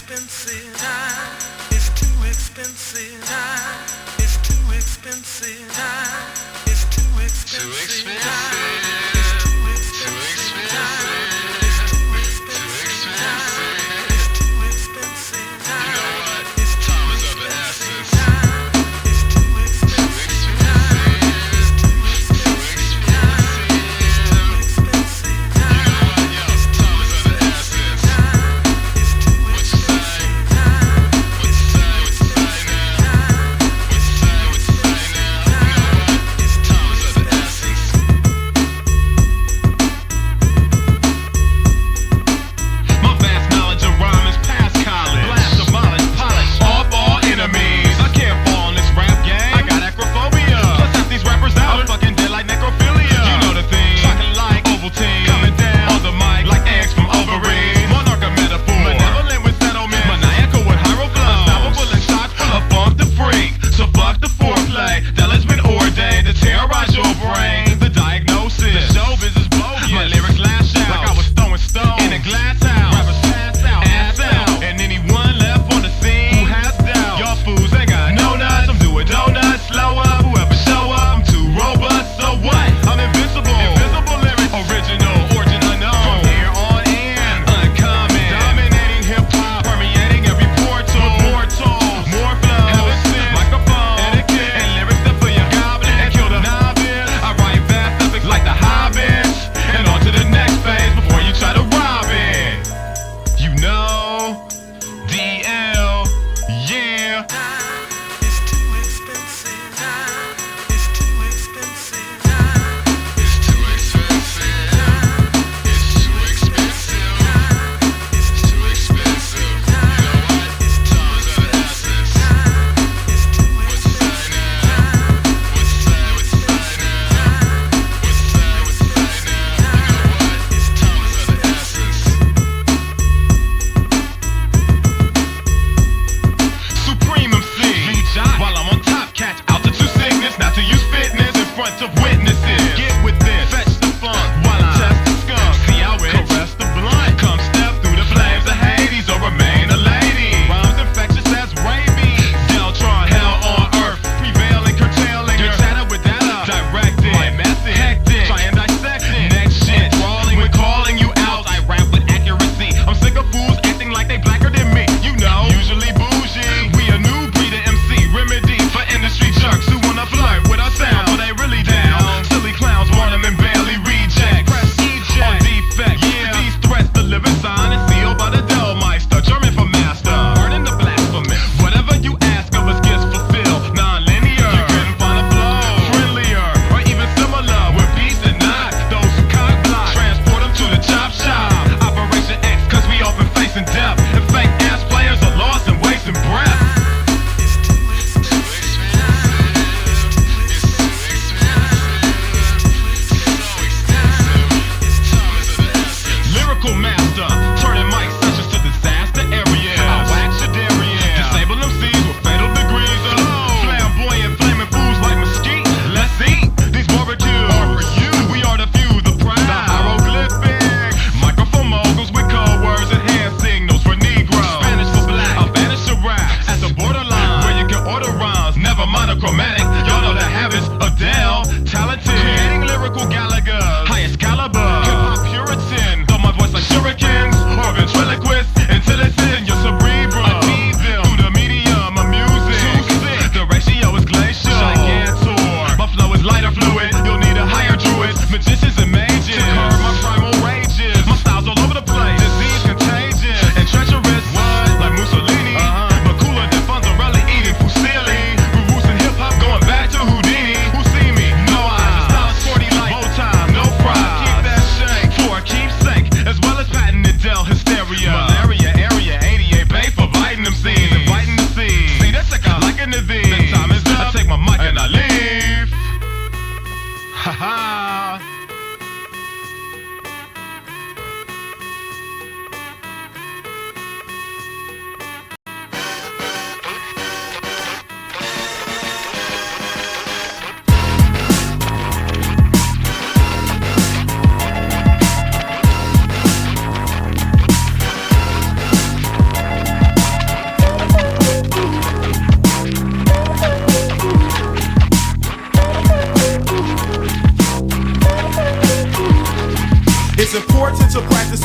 expensive. Time is too expensive. Time is too expensive. Time is too expensive. Time is too expensive. Time is too expensive. Time is too expensive. You know what? Time is of the essence. Time is too expensive. Time is too expensive. Time is too expensive. You know what? Yo, time is of the essence. Time is too expensive. Time is too expensive. Time is too expensive.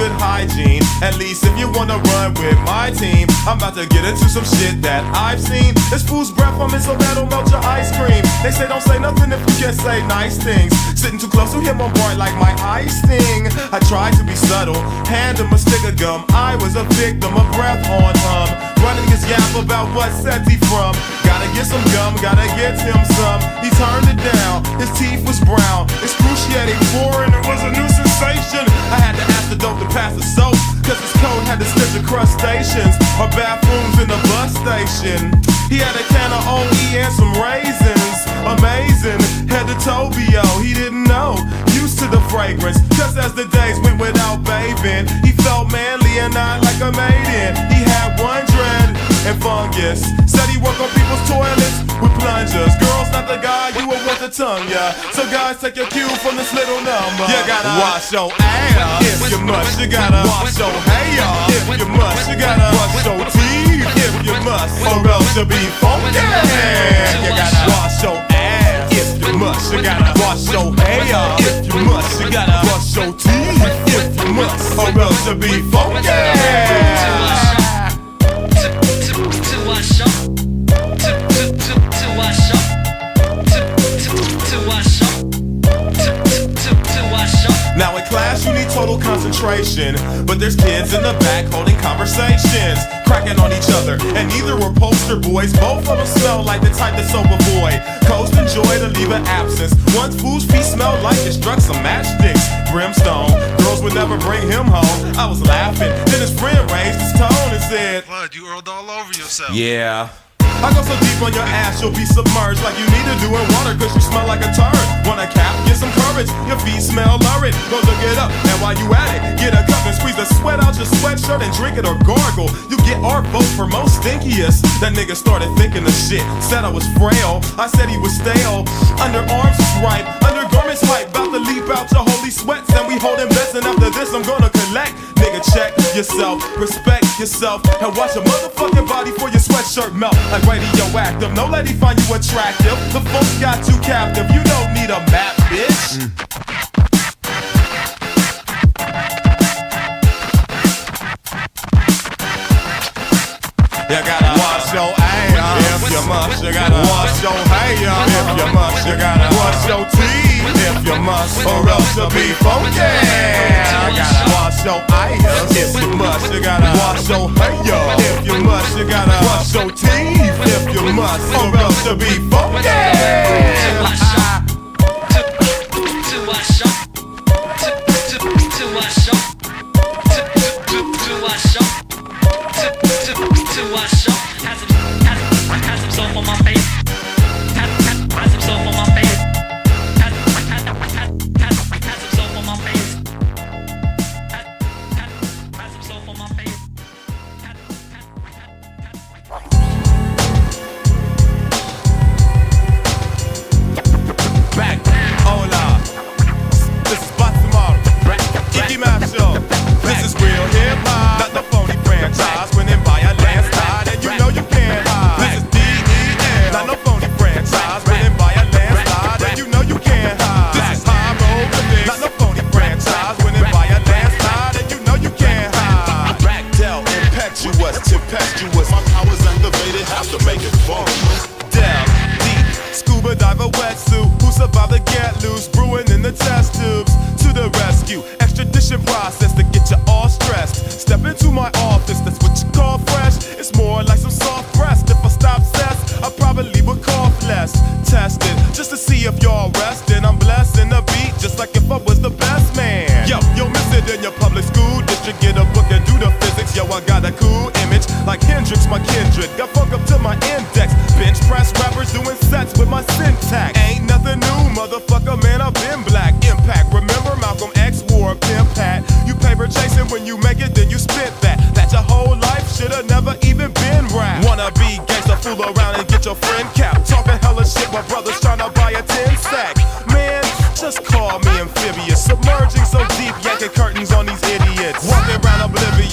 good hygiene. At least if you wanna run with my team, I'm about to get into some shit that I've seen. This fool's breath from it so that'll melt your ice cream. They say don't say nothing if you can't say nice things. Sitting too close to him on board like my eye sting. I tried to be subtle, hand him a stick of gum. I was a victim of breath on hum, running his yap about what set he from. Gotta get some gum, gotta get him some. He turned it down, his teeth was brown, excruciating foreign, it was a new sensation. I had to ask the dope to pass the soap, cause his coat had the stench of crustaceans, or bathrooms in the bus station. He had a can of OE and some raisins, amazing, head to Tobio, he didn't know, used to the fragrance. Just as the days went without bathing, he felt manly and not like a maiden. He had one dread and fungus, said he worked on people's toilets with plungers. Girls, not the guy you will want the tongue, yeah. So guys, take your cue from this little number. You gotta wash your ass if you must. You gotta wash your hair if you must. You gotta brush your teeth if you must, or else you'll be funky. You gotta wash your ass if you must. You gotta wash your hair if you must. You gotta brush your teeth if you must, or else you'll be funky. Now in class you need total concentration, but there's kids in the back holding conversations, cracking on each other, and neither were poster boys. Both of them smell like the type that's so avoid. Coast and joy to leave an absence. One fool's feet smelled like it struck some matchsticks. Brimstone, girls would never bring him home. I was laughing, then his friend raised his tone and said, "Blood, you rolled all over yourself." Yeah. I go so deep on your ass, you'll be submerged like you need to do in water, cause you smell like a turd. Want a cap? Get some courage, your feet smell lurid. Go look it up, and while you at it, get a cup and squeeze the sweat out your sweatshirt and drink it or gargle. You get our vote for most stinkiest. That nigga started thinking of shit, said I was frail, I said he was stale. Underarms was ripe, undergarments hype, about to leap out your holy sweats, and we holding bets, and after this I'm gonna collect. Nigga, check yourself, respect yourself, and watch your motherfucking body for your sweatshirt melt like radioactive. No lady find you attractive, the folks got you captive. You don't need a map, bitch. You gotta wash your ass if you must. You gotta wash your hair if you must. You gotta wash your teeth if you must, or else you'll be funky. You gotta wash your eyes if you must. You gotta wash your hair if you must. You gotta wash your teeth if you must, or else you'll be funky.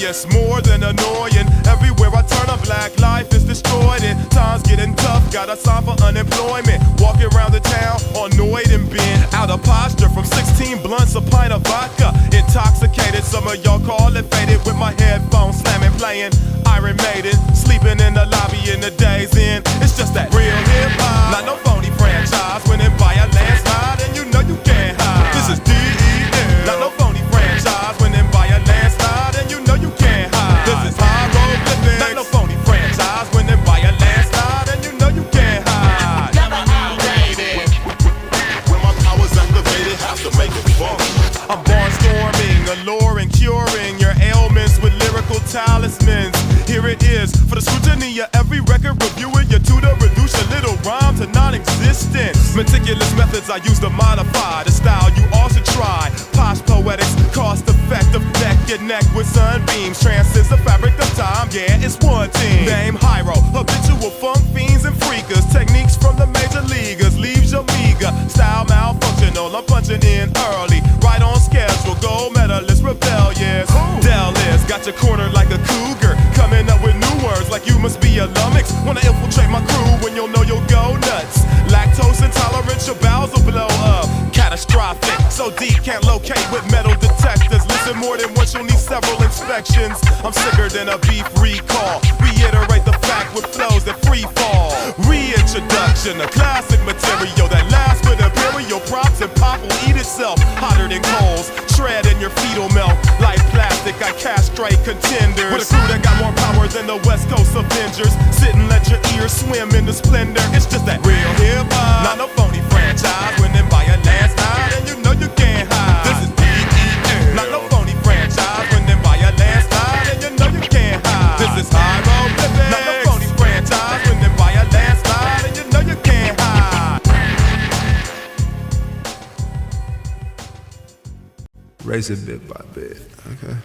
serious, more than annoying. Everywhere I turn, a black life is destroyed and time's getting tough. Got a sign for unemployment. Walking around the town, annoyed and bent out of posture from 16 blunts, a pint of vodka. Intoxicated, some of y'all call it faded. With my headphones slamming, playing Iron Maiden. Sleeping in the lobby in the days in. It's just that real hip-hop, not no phony franchise. Winning by a landslide and you know you can't hide. This is DEL, not no phony franchise. Winning by a landslide and you know you can't hide. This is hieroglyphics, not no phony franchise. Winning by a landslide and you know you can't hide. Never outdated. When my power's activated, have to make it fun. I'm barnstorming, alluring, curing your ailments with lyrical talismans. Here it is, for the scrutiny of every record reviewer, your tutor reduce your little rhyme to non-existent. Meticulous methods I use to modify the style you all should try. Posh poetics, cost-effective, deck your neck with sunbeams. Transcends the fabric of time, yeah, it's one team. Name Hyro, habitual funk fiends and freakers. Techniques from the major leaguers, leaves your meager. Style malfunctional, I'm punching in early. Right on schedule, gold medalist, rebellious. Del is, got your corner like a cougar. Coming up with new words like you must be a lummox. Wanna infiltrate my crew when you'll know you'll go nuts. Lactose intolerant, your bowels will blow up. Catastrophic, so deep can't locate with metal detectors. Listen more than once, you'll need several inspections. I'm sicker than a beef recall. Reiterate the fact with flows that free fall. Reintroduction, a classic material that lasts with imperial props and pop will eat itself. Hotter than coals, shred in your fetal milk. Like plastic, I castrate contenders. With a crew that got more power than the West Coast Avengers. Sit and let your ears swim in the splendor. It's just that real hip-hop, not no phony franchise. Winning by a landslide and you know you can't hide. This is DEL, not no phony franchise. Winning by a landslide and you know you can't hide. This is hieroglyphics, not no phony franchise. Winning by a landslide and you know you can't hide. Raise it bit by bit, okay?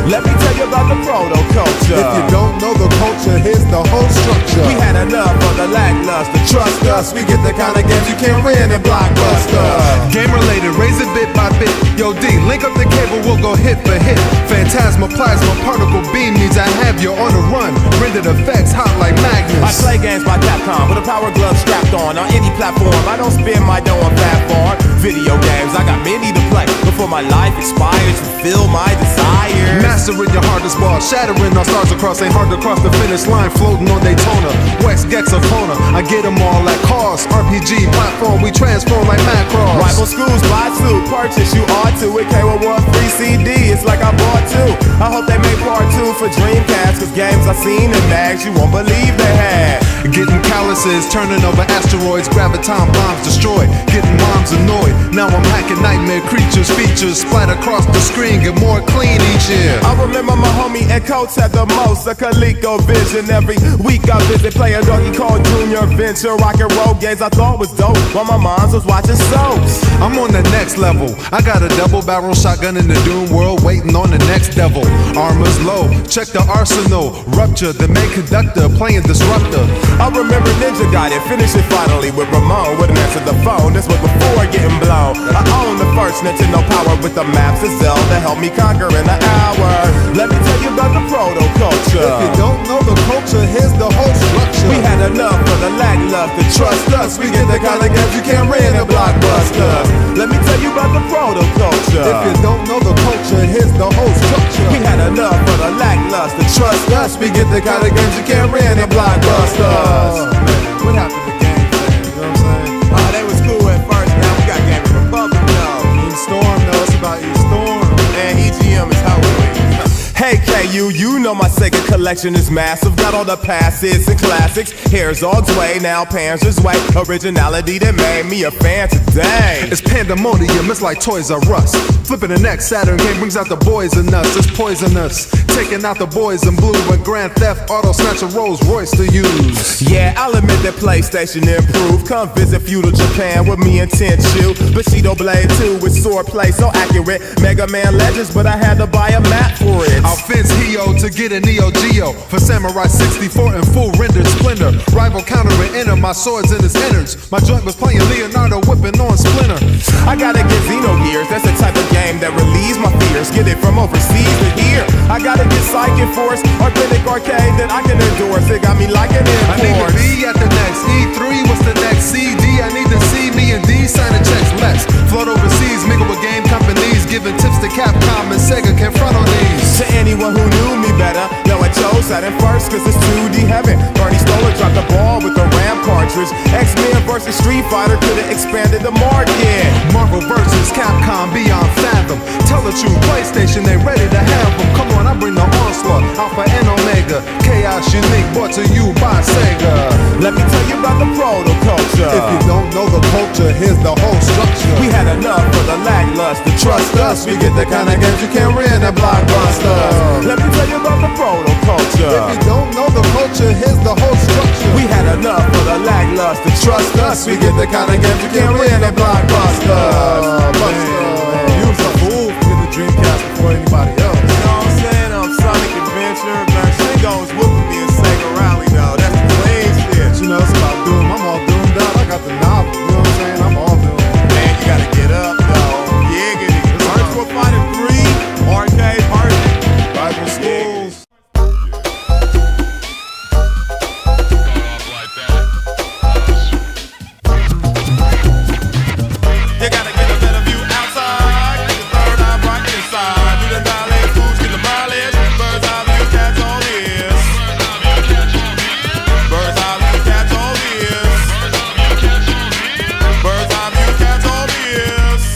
Let me tell you about the proto-culture. If you don't know the culture, here's the whole structure. We had enough of the lackluster. Trust us, we get the kind of games you can't win in Blockbuster. Game related, raise it bit by bit. Yo D, link up the cable, we'll go hit for hit. Phantasma, plasma, particle beam means I have you on a run. Rendered effects hot like magnets. I play games by Capcom with a power glove strapped on any platform. I don't spin my dough on fat farm. Video games, I got many to play before my life expires. Fulfill my desires. Mastering your hardest ball, shattering our stars across. Ain't hard to cross the finish line, floating on Daytona. Wex, Gex, or Kona, I get them all like cars. RPG, platform, we transform like Macross. Rival schools, buy suit, purchase, you ought to. It came with one free CD, it's like I bought two. I hope they make part two for Dreamcast, cause games I seen in mags you won't believe they had. Getting calluses, turning over asteroids, graviton bombs destroyed, getting moms annoyed. Now I'm hacking nightmare creatures, features, splat across the screen, get more clean each year. I remember my homie Ed Coates had the most, a ColecoVision. Every week I visit, play a Donkey Kong Jr. Venture, rock and roll games I thought was dope, while my mom was watching soaps. I'm on the next level, I got a double barrel shotgun in the Doom world, waiting on the next devil. Armor's low, check the arsenal, rupture, the main conductor, playing disruptor. I remember Ninja got it, finished it finally with Ramon, wouldn't answer the phone, this was before getting blown. I own the first Nintendo Power with the maps of Zelda, helped me conquer in an hour. Let me tell you about the proto-culture. If you don't know the culture, here's the whole structure. We had enough of the lackluster. Trust us, we get the kind of games you can't rent in Blockbuster. Let me tell you about the proto-culture. If you don't know the culture, here's the whole structure. We had enough of the lackluster. Trust us, we get the kind of games you can't rent in Blockbuster. What happened to games, man? You know what I'm saying? Oh, they was cool at first, now we got Game Republic though. E-Storm, though, it's about E-Storm. And EGM is how we Hey KU, you know my Sega collection is massive. Got all the past hits and classics. Herzog's way, now Panzer's way. Originality that made me a fan today. It's pandemonium, it's like Toys R Us. Flipping the next Saturn game brings out the boys in us. It's poisonous, taking out the boys in blue. When Grand Theft Auto snatch a Rolls Royce to use. Yeah, I'll admit that PlayStation improved. Come visit feudal Japan with me and Tenchu. Bushido Blade 2 with swordplay so accurate. Mega Man Legends, but I had to buy a map for it. I'll fence Heo to get a Neo Geo Neo for Samurai 64 in full rendered splendor. Rival counter and enter, my swords in his innards. My joint was playing Leonardo whipping on Splinter. I gotta get Xenogears, that's the type of game that relieves my fears. Get it from overseas to here. I gotta get Psychic Force, authentic arcade that I can endorse. It got me like an I need to import. be at the next E3. What's the next CD? I need to see me and D signing checks. Let's float overseas, mingle with game companies, giving tips to Capcom and Sega can front on these. To anyone who knew me better, yo, I chose that in first cause it's 2D heaven. Bernie Stoller dropped the ball with the RAM cartridge. X-Men versus Street Fighter could've expanded the market. Marvel versus Capcom beyond fathom. Tell the truth, PlayStation, they ready to have them. Come on, I bring the onslaught, Alpha and Omega. Chaos unique, brought to you by Sega. Let me tell you about the proto culture. If you don't know the culture, here's the whole structure. We had enough for the lackluster. Trust us, we get the kind of games you can't win at Blockbuster. Let me tell you about the proto culture. If you don't know the culture, here's the whole structure. We had enough for the lackluster. Trust us, we get the kind of games you can't win at Blockbuster. You was a fool for the Dreamcast before anybody else. You know what I'm saying? I'm Sonic Adventure. Man, Shingo's whooping me in Sega Rally though. That's the clean shit. You know, it's about Doom. I'm all doomed out. I got the novel. You know what I'm saying? I'm all doomed. Man, you gotta get up though. Yeah, get it. Virtual Fighter 3, arcade version. Bible schools. You gotta get a better view outside. Get the third eye right inside. Do the knowledge, foods get the mileage. Bird's eye view, catch all this. Bird's eye view, catch all this. Bird's eye view, catch all this.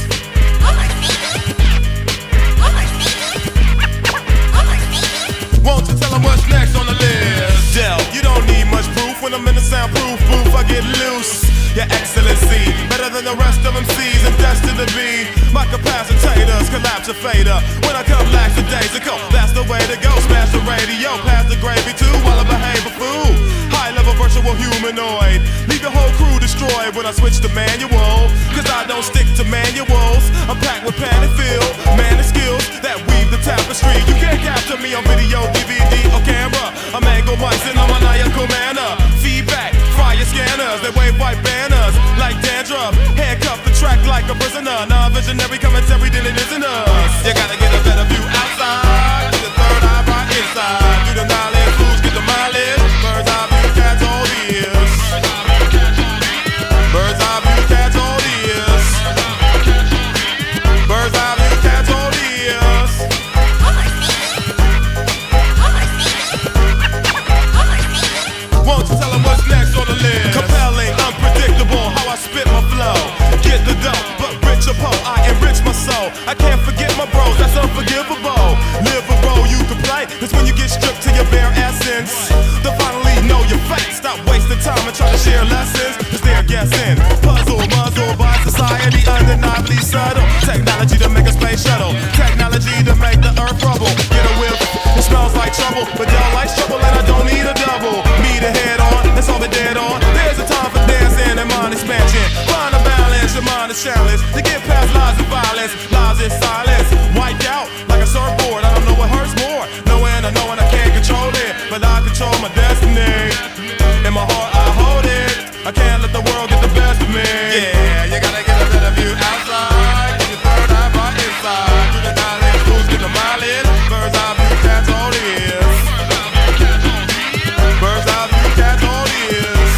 Won't you tell them what's next on the list? Dell, you don't need much proof. When I'm in the soundproof booth, I get loose. Your excellency, better than the rest of them C's and destined to be. My capacitors collapse your fader. When I come lax a days ago, that's the way to go. Smash the radio, pass the gravy too while I behave a fool. High level virtual humanoid. Leave your whole crew destroyed when I switch to manual. Cause I don't stick to manuals. I'm packed with pan and feel, man and skills that weave the tapestry. You can't capture me on video, DVD, or camera. I'm angle mics and I'm a maniacal manner. Feedback, fire scanners, they wave white banners like dandruff. Handcuff the track like a prisoner. Non-visionary commentary, then it isn't us. You gotta get a better view outside. Get the third eye right inside. Do the knowledge, fools get the mileage. Bird's eye view, catch all this. Bird's eye view, catch all this. Bird's eye view, catch all this. Won't you tell them what's next on the list? Compelling, unpredictable, how I spit my flow. Get the dough, but rich or poor, I enrich my soul. I can't forget my bros, that's unforgivable. Live a role you can play, it's when you get stripped to your bare essence. To finally know your fate, stop wasting time and try to share lessons. Cause they're guessing, puzzle, muzzle by society, undeniably subtle. Technology to make a space shuttle, technology to make the earth rubble. Get a whiff, it smells like trouble, but y'all like trouble and I don't need a double. Me to head on, that's all we're dead on. There's a time for dancing and mind expansion. Find a balance, your mind is challenged. To get past lies and violence, lies in silence. Wiped out like a surfboard, I don't know what hurts more. Knowing I can't control it, but I control my destiny. In my heart I hold it, I can't let the world get the best of me. Yeah, you gotta get a better view outside. Get your third eye right inside. Do the knowledge, fools get the mileage. Bird's eye view, catch all this. Bird's eye view, catch all this.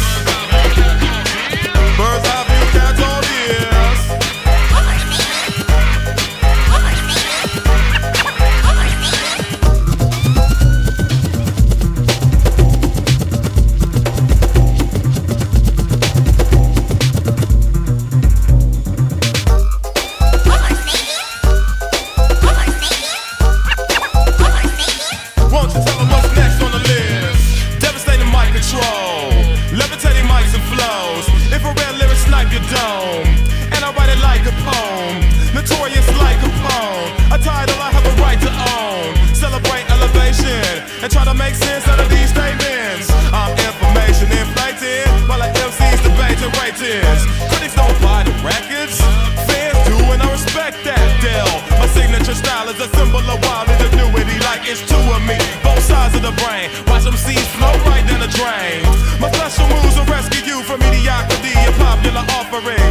Bird's eye view, catch all this. Won't you tell them what's next on the list? Devastating mic control, levitating mics and flows. If a rare lyric snipe your dome, and I write it like a poem, notorious like a poem, a title I have a right to own. Celebrate elevation and try to make sense out of these statements. I'm information inflated while the MCs debating ratings. Critics don't buy the records, fans do, and I respect that. Dell, my signature style is a symbol of wild ingenuity, like it's two of me. Both sides size of the brain. Watch them seeds flow right down the drain. My special moves will rescue you from mediocrity. A popular offering.